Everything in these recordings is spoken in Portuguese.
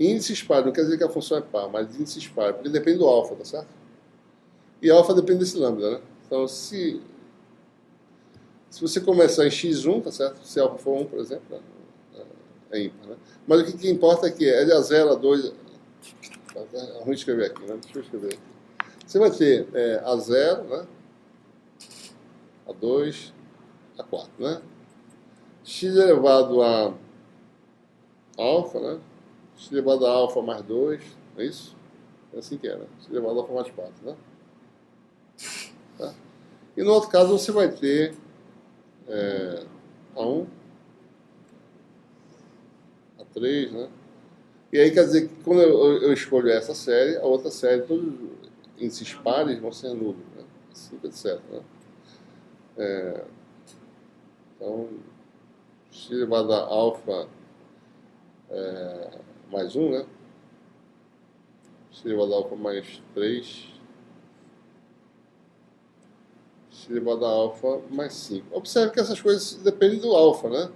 Índices pares, não quer dizer que a função é par, mas índices pares, porque depende do alfa, tá certo? E alfa depende desse lambda, né? Então, se você começar em x1, tá certo? Se alfa for 1, por exemplo, né? É ímpar, né? Mas o que importa é que é de A0 a 2. É ruim escrever aqui, né? Deixa eu escrever aqui. Você vai ter A0, né? A2, A4, né? X elevado a alfa, né? X elevado a alfa mais 2, é isso? É assim que é, né? X elevado a alfa mais 4, né? Tá? E no outro caso você vai ter A1, A3, né? E aí quer dizer que quando eu escolho essa série, a outra série, todos os índices pares vão ser nulos, né? Assim, etc. Né? Então, x elevado a alfa mais 1, né? X elevado a alfa mais 3, x elevado a alfa mais 5. Observe que essas coisas dependem do alfa, né?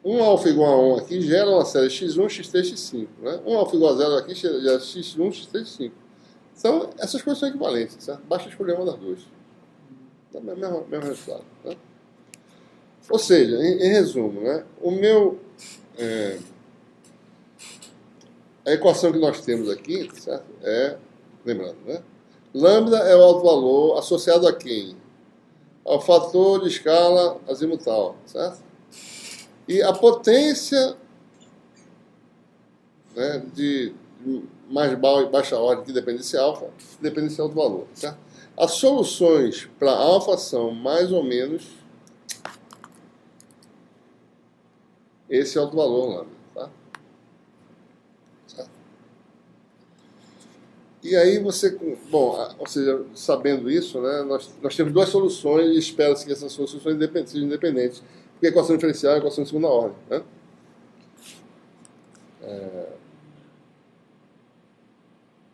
Um alfa igual a 1 aqui gera uma série x1, x3, x5. Né? Um alfa igual a 0 aqui gera x1, x3, x5. Então, essas coisas são equivalentes, certo? Basta escolher uma das duas. Dá o mesmo resultado. Né? Ou seja, em resumo, né? A equação que nós temos aqui, certo? Lembrando, né? Lambda é o alto valor associado a quem? Ao fator de escala azimutal, certo? E a potência, né, de mais baixa ordem, que depende desse alfa, depende desse alto valor, certo? As soluções para alfa são mais ou menos esse alto valor, lambda, tá? Certo? E aí você, bom, ou seja, sabendo isso, né, nós temos duas soluções e espera-se que essas soluções sejam independentes, porque a equação diferencial é a equação de segunda ordem, né?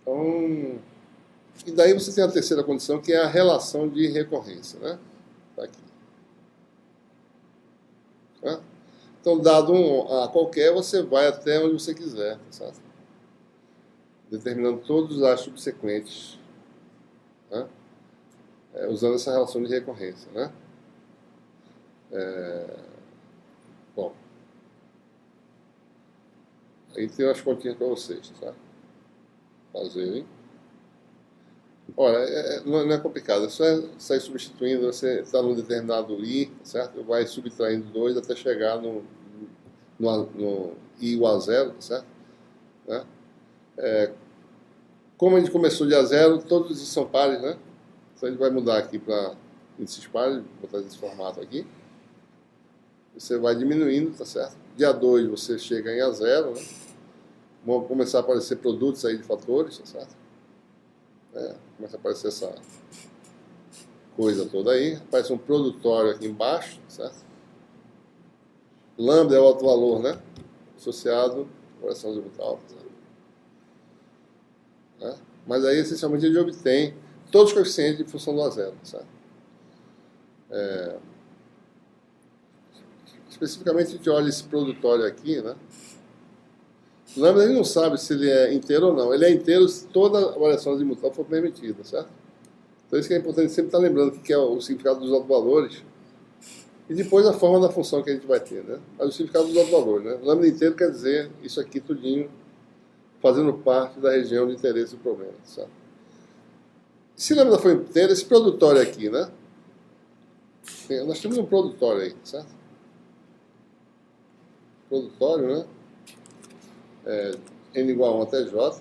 Então, e daí você tem a terceira condição, que é a relação de recorrência, né? Tá aqui. Né? Então, dado um A qualquer, você vai até onde você quiser, tá certo? Determinando todos os A's subsequentes, né? Usando essa relação de recorrência, né? Bom, aí tem umas continhas para vocês, tá? Fazerem. Olha, não é complicado, é só sair substituindo, você está num determinado I, certo? Vai subtraindo 2 até chegar no I igual a zero, certo? Né? Como a gente começou de A0, todos os I são pares, né? Então a gente vai mudar aqui para índices pares, botar esse formato aqui. Você vai diminuindo, tá certo? De A2 você chega em A0, né? Vão começar a aparecer produtos aí de fatores, tá certo? Começa a aparecer essa coisa toda aí. Aparece um produtório aqui embaixo, certo? Lambda é o alto valor, né? Associado à variação azimutal, certo? Né? Mas aí, essencialmente, a gente obtém todos os coeficientes de função do A0, certo? Especificamente, a gente olha esse produtório aqui, né? Lambda, ele não sabe se ele é inteiro ou não. Ele é inteiro se toda a variação azimutal for permitida, certo? Então, isso que é importante sempre estar lembrando o que é o significado dos autovalores e depois a forma da função que a gente vai ter, né? Mas o significado dos autovalores, né? Lambda inteiro quer dizer isso aqui tudinho fazendo parte da região de interesse do problema, certo? Se lambda for inteiro, esse produtório aqui, né? Nós temos um produtório aí, certo? Produtório, né? N igual a 1 até J,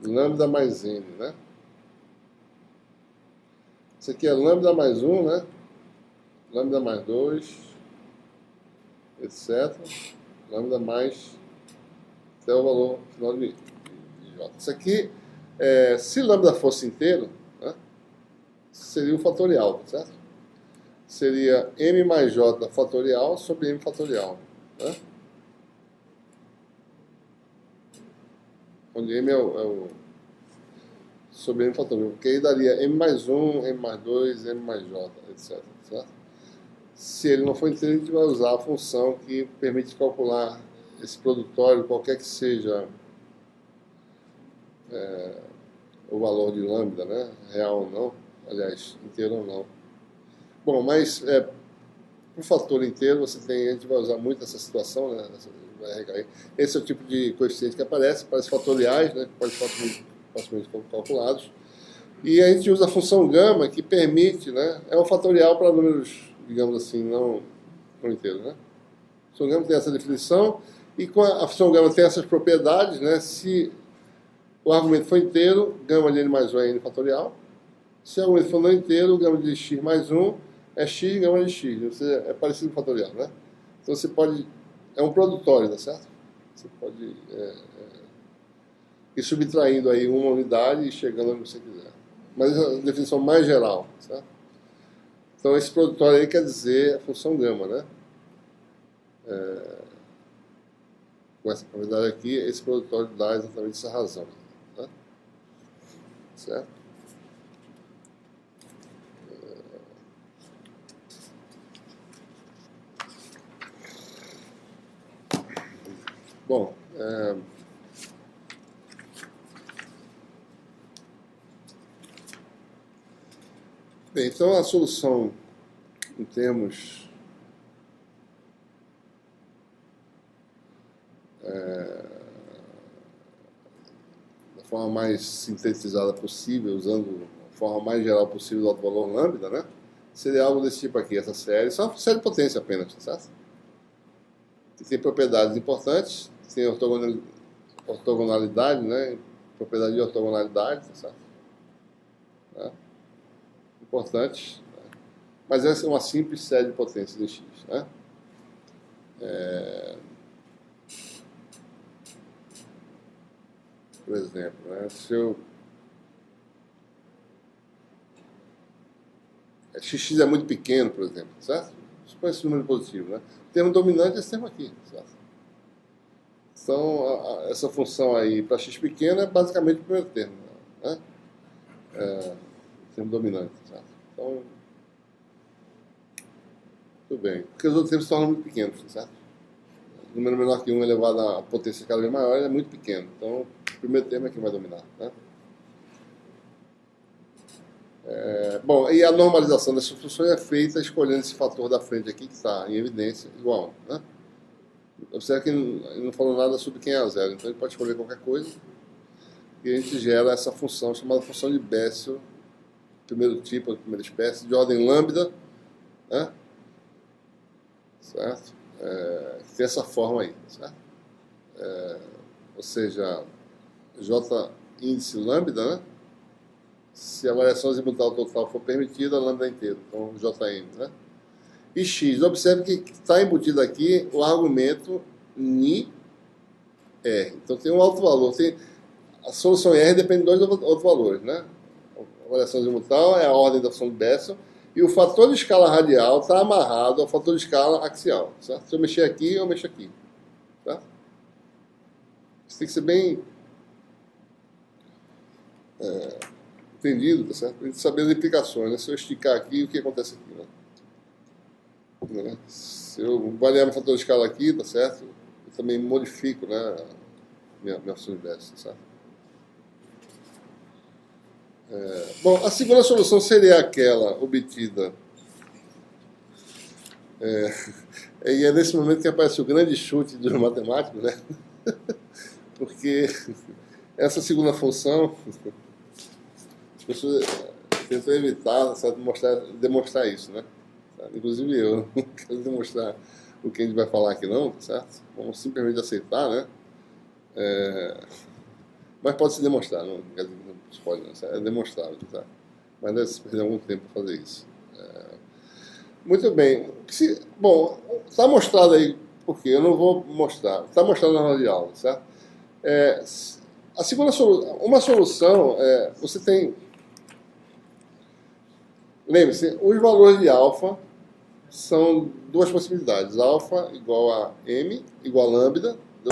lambda mais N, né? Isso aqui é lambda mais 1, né? Lambda mais 2, etc. Lambda mais até o valor final de J. Isso aqui, se lambda fosse inteiro, né? Seria o fatorial, certo? Seria m mais j fatorial sobre m fatorial, né? Onde m é o sobre m fatorial, porque aí daria m mais 1, m mais 2, m mais j, etc. Certo? Se ele não for inteiro, a gente vai usar a função que permite calcular esse produtório, qualquer que seja o valor de lambda, né? Real ou não, aliás, inteiro ou não. Bom, mas por fator inteiro, a gente vai usar muito essa situação, né? Esse é o tipo de coeficiente que aparece fatoriais, né? Pode facilmente calculados. E a gente usa a função gama, que permite, né? É um fatorial para números, digamos assim, não inteiros, né? A função gama tem essa definição, e com a função gama tem essas propriedades, né? Se o argumento for inteiro, gama de n mais 1 é n fatorial. Se o argumento for não inteiro, gama de x mais 1 é x, gama de x. Ou seja, é parecido com fatorial, né? Então você pode... É um produtório, tá certo? Você pode ir subtraindo aí uma unidade e chegando onde você quiser. Mas a definição mais geral, certo? Então esse produtório aí quer dizer a função gama, né? Com essa propriedade aqui, esse produtório dá exatamente essa razão. Tá? Certo? Bom, bem, então a solução em termos da forma mais sintetizada possível, usando a forma mais geral possível do alto valor lambda, né? Seria algo desse tipo aqui, essa série, só uma série de potência apenas, certo? Que tem propriedades importantes, tem ortogonalidade, né? Propriedade de ortogonalidade, tá certo? Né? Importantes, né? Mas essa é uma simples série de potências de x, né? Por exemplo, né? Se eu... x é muito pequeno, por exemplo, certo? Supõe esse número positivo, né? O termo dominante é esse termo aqui, certo? Então, essa função aí para x pequeno é basicamente o primeiro termo, né? O termo dominante, certo? Então, tudo bem. Porque os outros termos se tornam muito pequenos, certo? O número menor que 1 elevado à potência cada vez maior é muito pequeno. Então, o primeiro termo é quem vai dominar, né? Bom, e a normalização dessa função é feita escolhendo esse fator da frente aqui, que está em evidência, igual a 1, né? Observe que ele não falou nada sobre quem é a zero, então ele pode escolher qualquer coisa e a gente gera essa função chamada função de Bessel, primeiro tipo, primeira espécie, de ordem lambda, né? Certo? Que tem essa forma aí, certo? Ou seja, J índice lambda, né? Se a variação azimutal total for permitida, lambda é inteiro, então Jn, né? E x, observe que está embutido aqui o argumento ni r. Então tem um alto valor. A solução R depende de dois outros valores, né? A variação azimutal é a ordem da função de Bessel e o fator de escala radial está amarrado ao fator de escala axial, certo? Se eu mexer aqui, eu mexo aqui, certo? Isso tem que ser bem entendido, tá certo? Para a gente saber as implicações, né? Se eu esticar aqui, o que acontece aqui, né? Se eu variar meu fator de escala aqui, tá certo? Eu também modifico, né, minha função de Bessel, tá certo? Bom, a segunda solução seria aquela obtida. E é nesse momento que aparece o grande chute dos matemáticos, né? Porque essa segunda função, as pessoas tentam evitar, sabe, demonstrar isso, né? Inclusive eu não quero demonstrar o que a gente vai falar aqui não, tá certo? Vamos simplesmente aceitar, né? Mas pode se demonstrar, não pode, não, é demonstrável, tá? Mas deve se perder algum tempo para fazer isso. Muito bem. Bom, está mostrado aí, porque eu não vou mostrar, está mostrado na aula de aula, certo? A segunda solução, uma solução, você tem... Lembre-se, os valores de alfa são duas possibilidades. Alfa igual a m, igual a lambda,